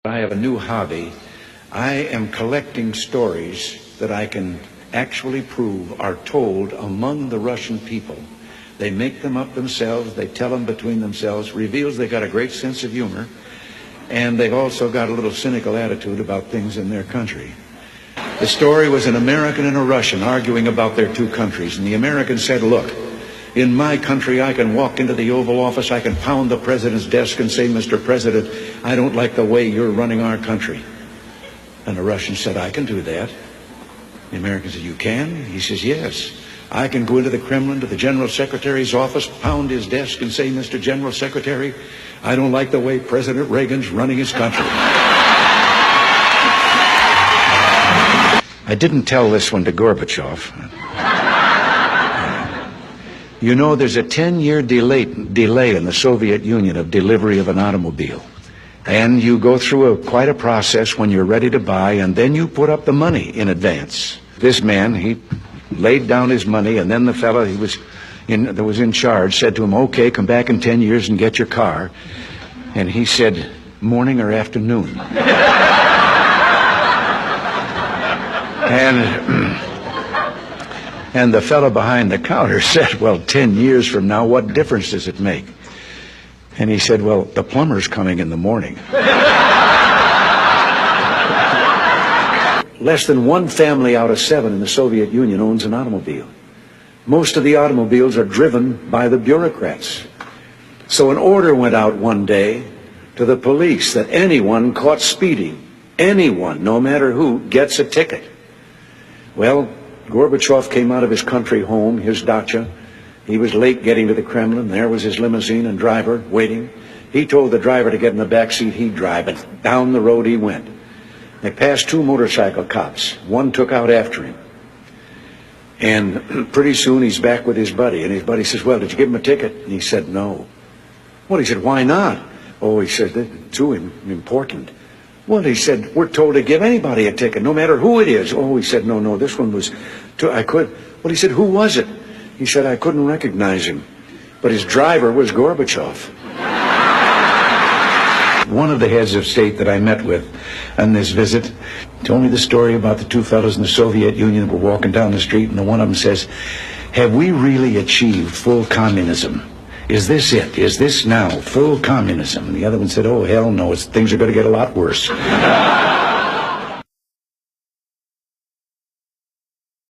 I have a new hobby. I am collecting stories that I can actually prove are told among the Russian people. They make them up themselves, they tell them between themselves, reveals they got a great sense of humor, and they've also got a little cynical attitude about things in their country. The story was an American and a Russian arguing about their two countries, and the American said, look, in my country, I can walk into the Oval Office, I can pound the president's desk and say, Mr. President, I don't like the way you're running our country. And the Russian said, I can do that. The American said, you can? He says, yes. I can go into the Kremlin, to the General Secretary's office, pound his desk and say, Mr. General Secretary, I don't like the way President Reagan's running his country. I didn't tell this one to Gorbachev. You know, there's a 10-year delay in the Soviet Union of delivery of an automobile. And you go through quite a process when you're ready to buy, and then you put up the money in advance. This man, he laid down his money, and then the fellow that was in charge said to him, okay, come back in 10 years and get your car. And he said, morning or afternoon? And the fellow behind the counter said, well, 10 years from now, what difference does it make? And he said, well, the plumber's coming in the morning. Less than one family out of 7 in the Soviet Union owns an automobile. Most of the automobiles are driven by the bureaucrats. So an order went out one day to the police that anyone caught speeding, anyone, no matter who, gets a ticket. Well, Gorbachev came out of his country home, his dacha. He was late getting to the Kremlin. There was his limousine and driver waiting. He told the driver to get in the back seat, he'd drive, and down the road he went. They passed 2 motorcycle cops. One took out after him. And pretty soon he's back with his buddy, and his buddy says, well, did you give him a ticket? And he said, no. Well, he said, why not? Oh, he said, it's too important. Well, he said, we're told to give anybody a ticket, no matter who it is. Oh, he said, no, this one was, Well, he said, who was it? He said, I couldn't recognize him. But his driver was Gorbachev. One of the heads of state that I met with on this visit told me the story about the 2 fellows in the Soviet Union that were walking down the street, and the one of them says, have we really achieved full communism? Is this it? Is this now full communism? And the other one said, oh, hell no, things are going to get a lot worse.